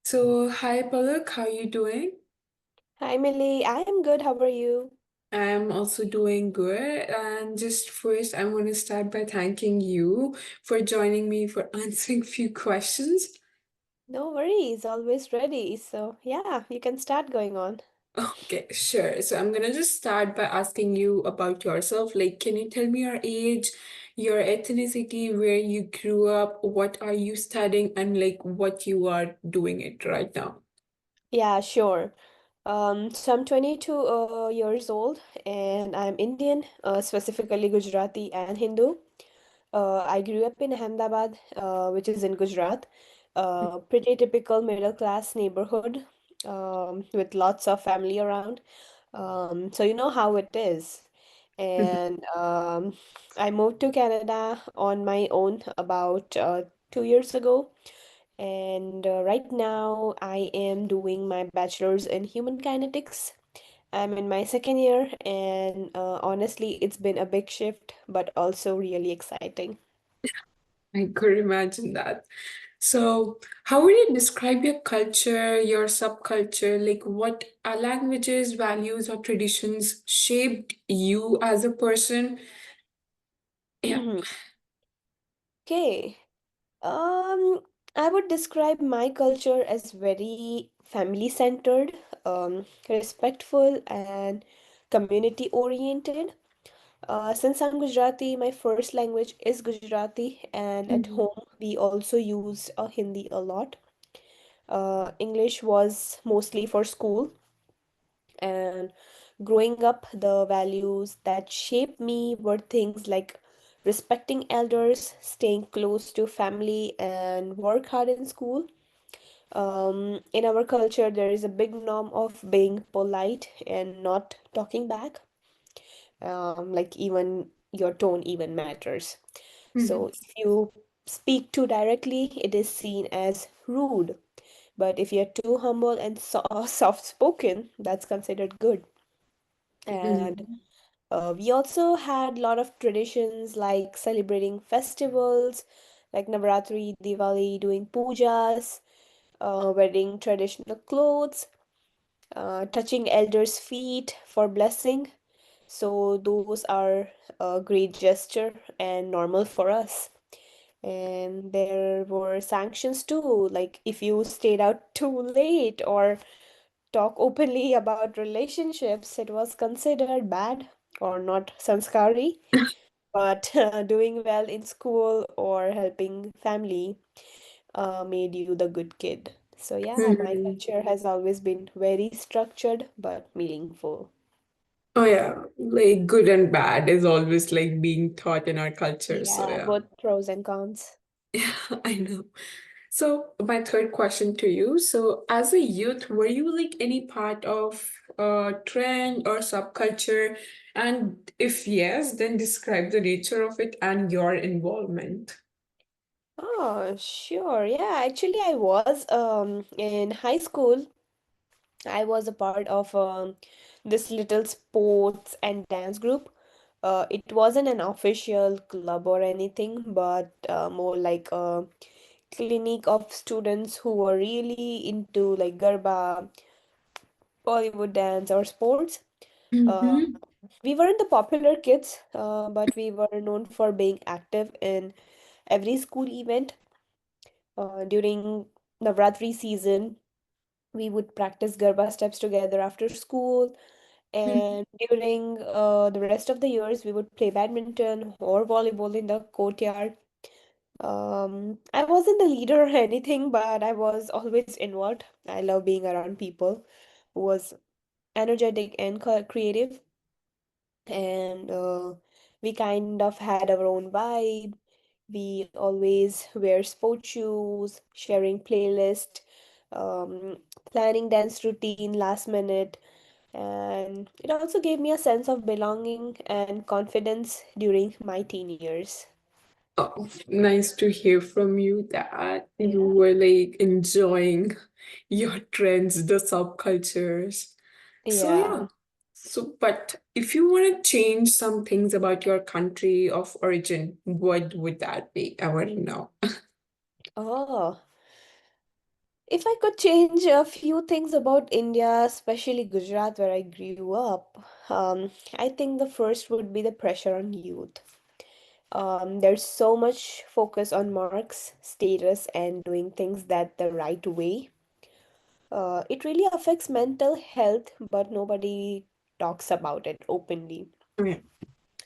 So, hi Palak, how are you doing? Hi, Millie. I am good. How are you? I'm also doing good. And just first, I want to start by thanking you for joining me for answering few questions. No worries. Always ready. So, yeah, you can start going on. Okay, sure. So I'm gonna just start by asking you about yourself. Like, can you tell me your age, your ethnicity, where you grew up, what are you studying, and like what you are doing it right now? Yeah, sure. So I'm 22 years old and I'm Indian, specifically Gujarati and Hindu. I grew up in Ahmedabad, which is in Gujarat. Pretty typical middle class neighborhood, with lots of family around. So you know how it is. And I moved to Canada on my own about 2 years ago. And right now, I am doing my bachelor's in human kinetics. I'm in my second year, and honestly, it's been a big shift, but also really exciting. I could imagine that. So, how would you describe your culture, your subculture? Like, what languages, values, or traditions shaped you as a person? Yeah. Okay. Um, I would describe my culture as very family-centered, respectful, and community-oriented. Since I'm Gujarati, my first language is Gujarati, and at Mhm. home we also use Hindi a lot. English was mostly for school, and growing up, the values that shaped me were things like respecting elders, staying close to family, and work hard in school. In our culture, there is a big norm of being polite and not talking back. Like even your tone even matters. So Mhm. if you speak too directly, it is seen as rude. But if you're too humble and soft-spoken, that's considered good. And Mhm. we also had a lot of traditions like celebrating festivals like Navaratri, Diwali, doing pujas, wearing traditional clothes, touching elders' feet for blessing. So those are a great gesture and normal for us. And there were sanctions too, like if you stayed out too late or talk openly about relationships, it was considered bad or not sanskari. But doing well in school or helping family made you the good kid. So yeah, my Mhm. culture has always been very structured but meaningful. Oh yeah, like good and bad is always like being taught in our culture. So Yeah, yeah, both pros and cons. yeah, I know. So my third question to you. So as a youth, were you like any part of a trend or subculture? And if yes, then describe the nature of it and your involvement. Oh, sure. Yeah, actually, I was in high school. I was a part of this little sports and dance group. It wasn't an official club or anything, but more like a clinic of students who were really into like Garba, Bollywood dance, or sports. Uh, Mm-hmm. we weren't the popular kids, but we were known for being active in every school event. During Navratri season, we would practice Garba steps together after school. And during the rest of the years, we would play badminton or volleyball in the courtyard. I wasn't the leader or anything, but I was always involved. I love being around people who was energetic and creative. And we kind of had our own vibe. We always wear sport shoes, sharing playlist, um, planning dance routine last minute. And it also gave me a sense of belonging and confidence during my teen years. Oh, nice to hear from you that you Yeah. were like enjoying your trends, the subcultures. So Yeah. yeah. So, but if you want to change some things about your country of origin, what would that be? I want to know. Oh. If I could change a few things about India, especially Gujarat, where I grew up, I think the first would be the pressure on youth. There's so much focus on marks, status, and doing things that the right way. It really affects mental health, but nobody talks about it openly. Yeah.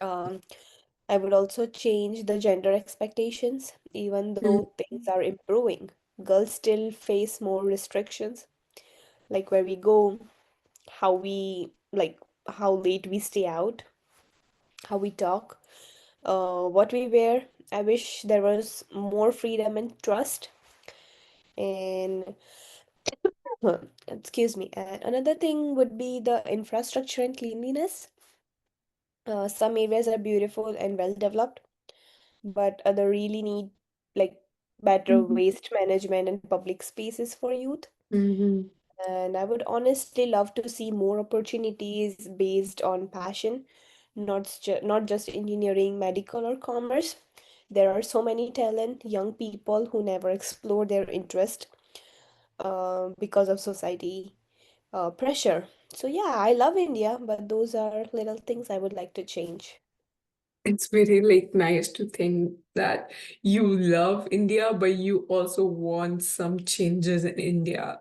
Um, I would also change the gender expectations, even Mm, though things are improving. Girls still face more restrictions, like where we go, how we like how late we stay out, how we talk, what we wear. I wish there was more freedom and trust. And excuse me. And another thing would be the infrastructure and cleanliness. Some areas are beautiful and well developed, but other really need like better mhm, waste management and public spaces for youth. mhm. And I would honestly love to see more opportunities based on passion, not just engineering, medical, or commerce. There are so many talent, young people who never explore their interest because of society pressure. So yeah, I love India, but those are little things I would like to change. It's very like nice to think that you love India, but you also want some changes in India.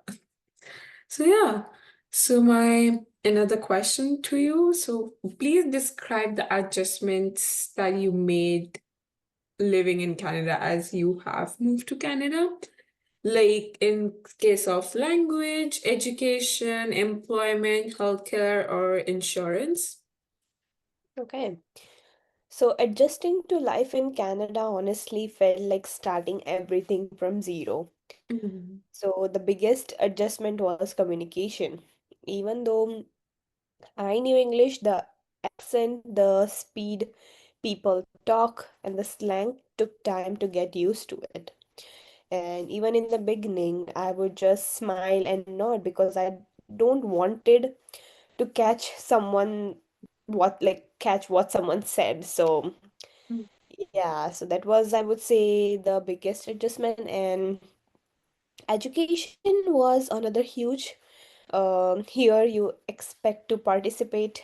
So yeah. So my another question to you. So please describe the adjustments that you made living in Canada as you have moved to Canada. Like in case of language, education, employment, healthcare, or insurance. Okay. So adjusting to life in Canada honestly felt like starting everything from zero. Mhm. So the biggest adjustment was communication. Even though I knew English, the accent, the speed people talk, and the slang took time to get used to it. And even in the beginning, I would just smile and nod because I don't wanted to catch what someone said. So yeah, so that was, I would say, the biggest adjustment. And education was another huge. Here you expect to participate,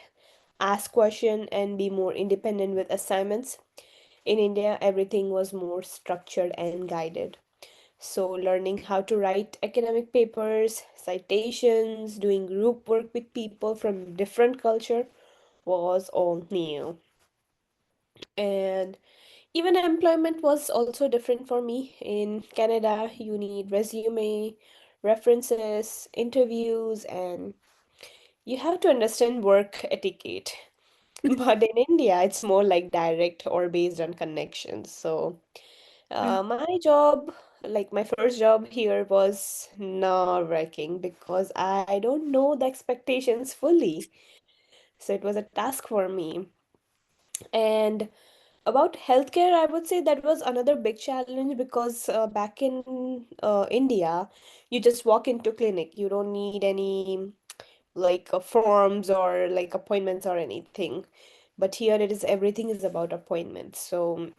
ask question, and be more independent with assignments. In India, everything was more structured and guided. So learning how to write academic papers, citations, doing group work with people from different culture was all new. And even employment was also different for me. In Canada, you need resume, references, interviews, and you have to understand work etiquette. But in India, it's more like direct or based on connections. So, my job, like my first job here, was nerve-wracking because I don't know the expectations fully. So it was a task for me. And about healthcare, I would say that was another big challenge because back in India, you just walk into clinic. You don't need any forms or like appointments or anything. But here it is everything is about appointments. So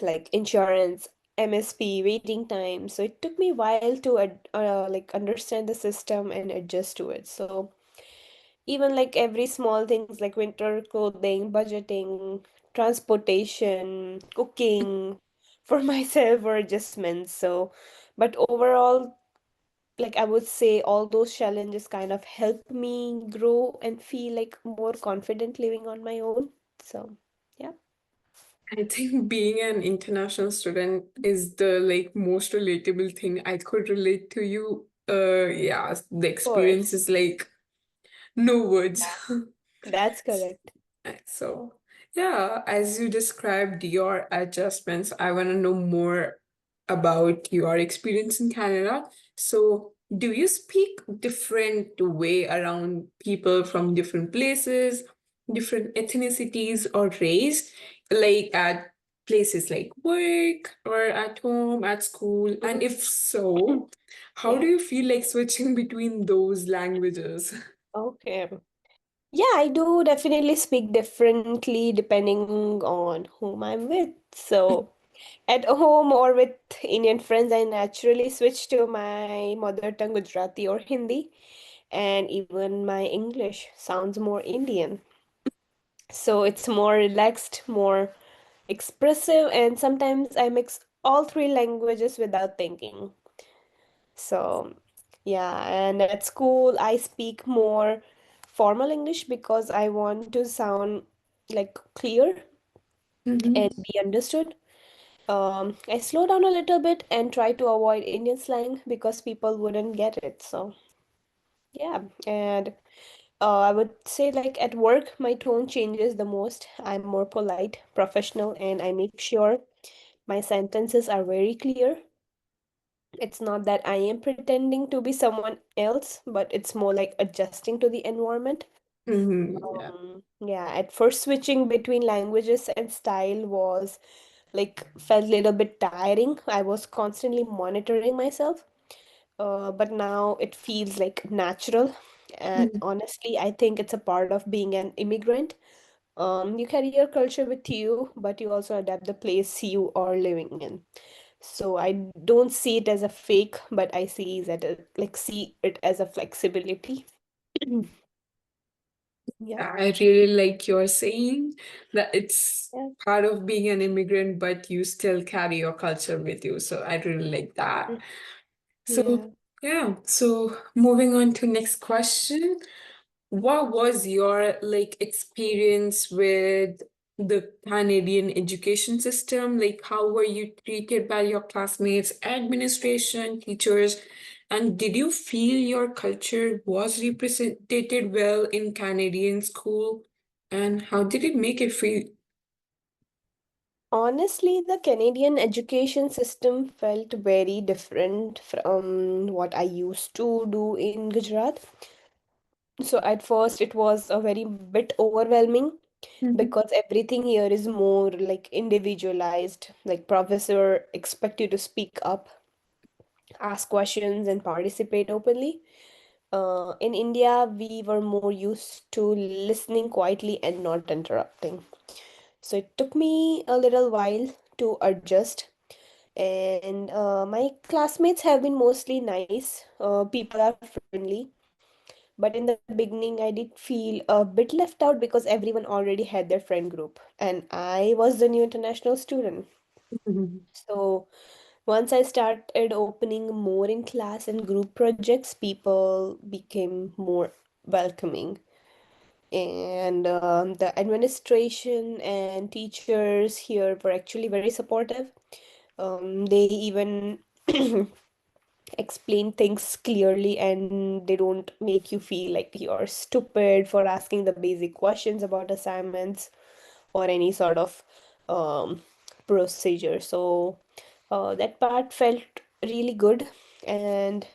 like insurance, MSP, waiting time. So it took me a while to understand the system and adjust to it. So even like every small things like winter clothing, budgeting, transportation, cooking for myself were adjustments. So, but overall, like I would say all those challenges kind of helped me grow and feel like more confident living on my own. So, yeah, of I think being an international student is the like most relatable thing I could relate to you. Yeah, the experience course. is like no words. That's correct. So, yeah, as you described your adjustments, I want to know more about your experience in Canada. So, do you speak different way around people from different places, different ethnicities or race, like at places like work or at home, at school? And Mhm. if so, how do Yeah. you feel like switching between those languages? Okay. Yeah, I do definitely speak differently depending on whom I'm with. So, At home or with Indian friends, I naturally switch to my mother tongue Gujarati or Hindi, and even my English sounds more Indian. So it's more relaxed, more expressive, and sometimes I mix all three languages without thinking. So, yeah, and at school, I speak more formal English because I want to sound like clear and Mhm. be understood. I slow down a little bit and try to avoid Indian slang because people wouldn't get it. So, yeah, and I would say like at work, my tone changes the most. I'm more polite, professional, and I make sure my sentences are very clear. It's not that I am pretending to be someone else, but it's more like adjusting to the environment. Yeah. Yeah, at first switching between languages and style was like felt a little bit tiring. I was constantly monitoring myself, but now it feels like natural. And Mhm. honestly, I think it's a part of being an immigrant. You carry your culture with you, but you also adapt the place you are living in. So I don't see it as a fake, but I see it as a flexibility. Yeah. I really like your saying that it's Yeah. part of being an immigrant, but you still carry your culture with you. So I really like that. So Yeah. yeah, so moving on to next question. What was your like experience with the Canadian education system? Like, how were you treated by your classmates, administration, teachers, and did you feel your culture was represented well in Canadian school? And how did it make it feel? Honestly, the Canadian education system felt very different from what I used to do in Gujarat. So at first it was a very bit overwhelming Mhm. because everything here is more like individualized. Like professor expect you to speak up, ask questions and participate openly. In India, we were more used to listening quietly and not interrupting. So it took me a little while to adjust. And my classmates have been mostly nice. People are friendly. But in the beginning, I did feel a bit left out because everyone already had their friend group. And I was the new international student. Mhm. So once I started opening more in class and group projects, people became more welcoming. And the administration and teachers here were actually very supportive. They even explain things clearly and they don't make you feel like you're stupid for asking the basic questions about assignments or any sort of um, procedure. So that part felt really good. And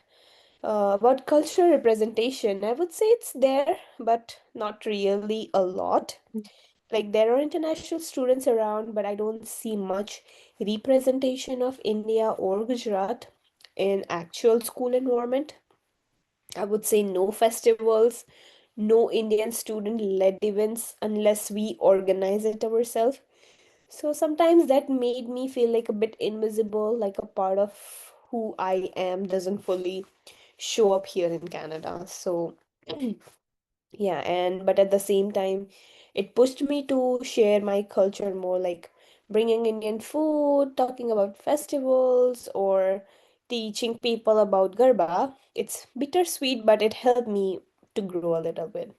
about cultural representation, I would say it's there, but not really a lot. Like there are international students around, but I don't see much representation of India or Gujarat in actual school environment. I would say no festivals, no Indian student-led events unless we organize it ourselves. So sometimes that made me feel like a bit invisible, like a part of who I am doesn't fully show up here in Canada. So yeah, and but at the same time, it pushed me to share my culture more, like bringing Indian food, talking about festivals, or teaching people about Garba. It's bittersweet, but it helped me to grow a little bit.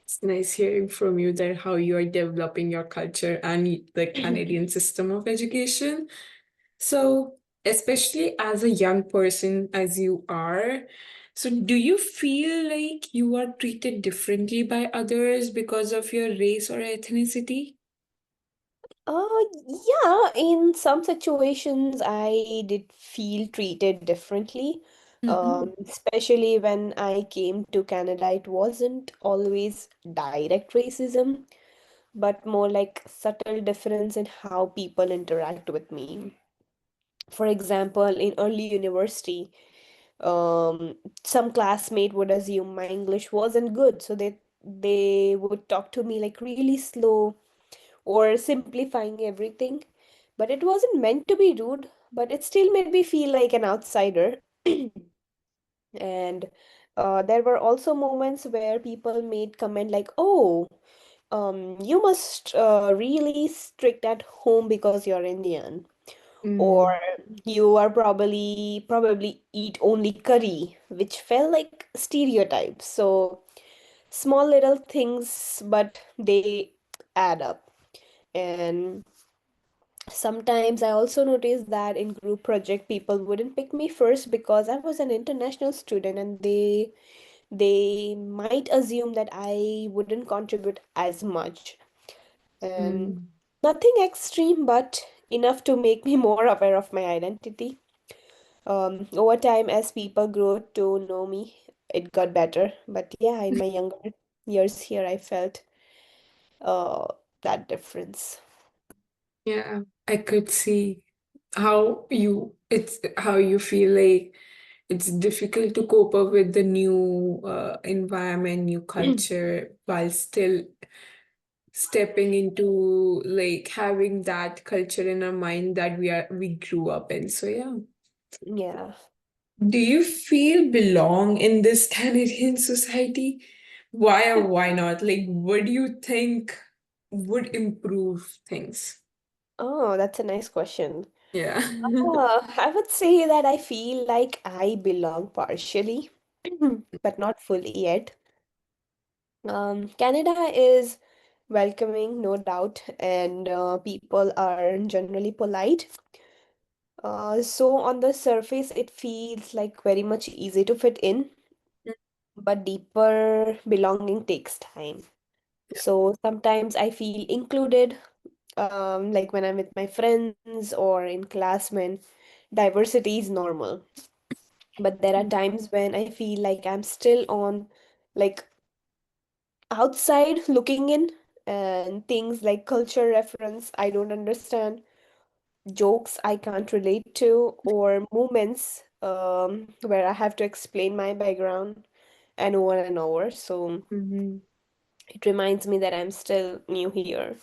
It's nice hearing from you that how you are developing your culture and the Canadian system of education. So, especially as a young person, as you are, so do you feel like you are treated differently by others because of your race or ethnicity? Yeah, in some situations I did feel treated differently. Mhm. Especially when I came to Canada, it wasn't always direct racism, but more like subtle difference in how people interact with me. For example, in early university, um, some classmate would assume my English wasn't good, so they would talk to me like really slow or simplifying everything. But it wasn't meant to be rude, but it still made me feel like an outsider. And there were also moments where people made comment like, "Oh, you must really strict at home because you're Indian," or Mm, "You are probably eat only curry," which felt like stereotypes. So small little things, but they add up. And sometimes I also noticed that in group project people wouldn't pick me first because I was an international student, and they might assume that I wouldn't contribute as much. And mm. nothing extreme, but enough to make me more aware of my identity. Over time, as people grow to know me, it got better. But yeah, in my younger years here, I felt uh, that difference. Yeah, I could see how you feel like it's difficult to cope up with the new environment, new culture, while still stepping into like having that culture in our mind that we grew up in. So yeah. Yeah. Do you feel belong in this Canadian society? Why or why not? Like, what do you think would improve things? Oh, that's a nice question. Yeah. I would say that I feel like I belong partially, but not fully yet. Canada is welcoming, no doubt, and people are generally polite. So on the surface, it feels like very much easy to fit in, but deeper belonging takes time. So sometimes I feel included, like when I'm with my friends or in class when diversity is normal. But there are times when I feel like I'm still on, like, outside looking in, and things like culture reference I don't understand, jokes I can't relate to, or moments where I have to explain my background and over and over. So Mhm. it reminds me that I'm still new here.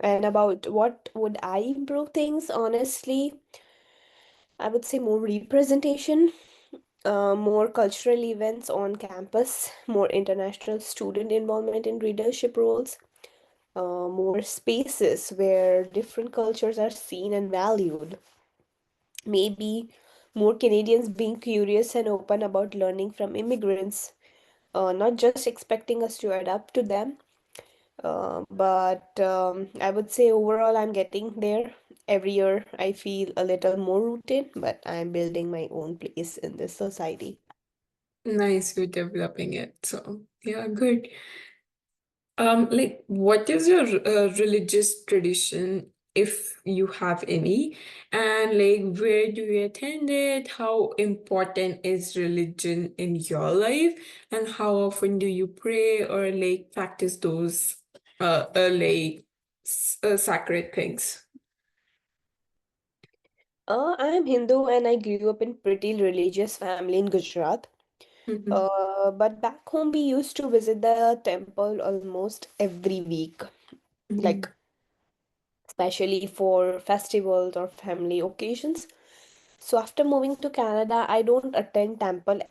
And about what would I improve things, honestly, I would say more representation, more cultural events on campus, more international student involvement in leadership roles, more spaces where different cultures are seen and valued. Maybe more Canadians being curious and open about learning from immigrants, not just expecting us to adapt to them. But I would say overall, I'm getting there. Every year, I feel a little more rooted, but I'm building my own place in this society. Nice, you're developing it. So yeah, good. Like, what is your religious tradition, if you have any? And like, where do you attend it? How important is religion in your life? And how often do you pray or like practice those sacred things? I am Hindu and I grew up in pretty religious family in Gujarat. Mhm, But back home, we used to visit the temple almost every week, like mhm, especially for festivals or family occasions. So after moving to Canada, I don't attend temple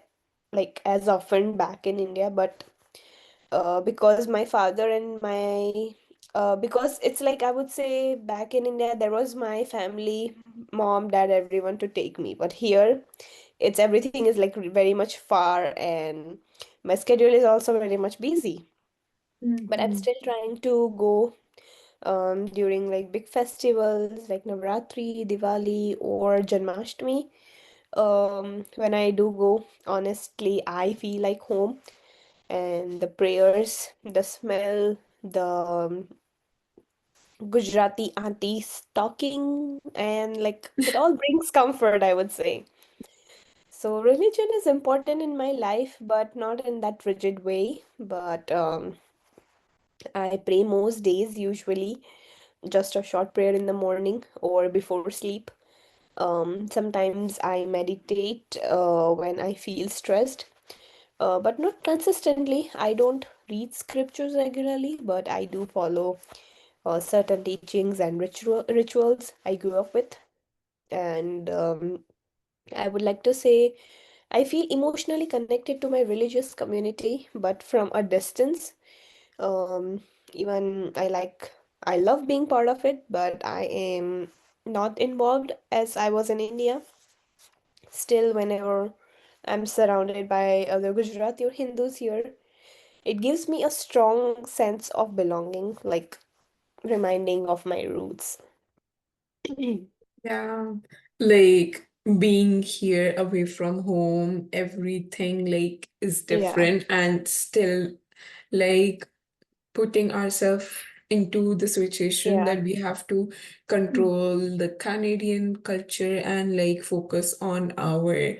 like as often back in India, but because my father and my because it's like I would say back in India there was my family, mom, dad, everyone to take me, but here it's everything is like very much far, and my schedule is also very much busy. But I'm mhm, still trying to go during like big festivals like Navratri, Diwali, or Janmashtami. When I do go, honestly, I feel like home, and the prayers, the smell, the Gujarati aunties talking, and like it all brings comfort, I would say. So religion is important in my life, but not in that rigid way. But I pray most days, usually just a short prayer in the morning or before sleep. Sometimes I meditate when I feel stressed, but not consistently. I don't read scriptures regularly, but I do follow certain teachings and rituals I grew up with. And I would like to say I feel emotionally connected to my religious community, but from a distance. Um, even I love being part of it, but I am not involved as I was in India. Still, whenever I'm surrounded by other Gujarati or Hindus here, it gives me a strong sense of belonging, like reminding of my roots. Yeah, like being here away from home, everything like is Yeah. different and still like putting ourselves into the situation Yeah. that we have to control the Canadian culture and like focus on our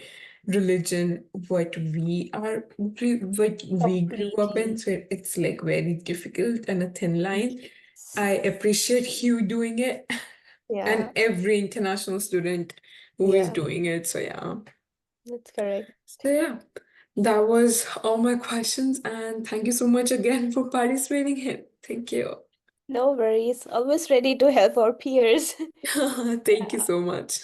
religion, what we grew up in. Completely. So it's like very difficult and a thin line. Yes. I appreciate you doing it and Yeah. every international student who is Yeah. doing it. So yeah. That's correct. So yeah, that was all my questions and thank you so much again for participating in. Thank you. No worries. Always ready to help our peers. Thank you so much.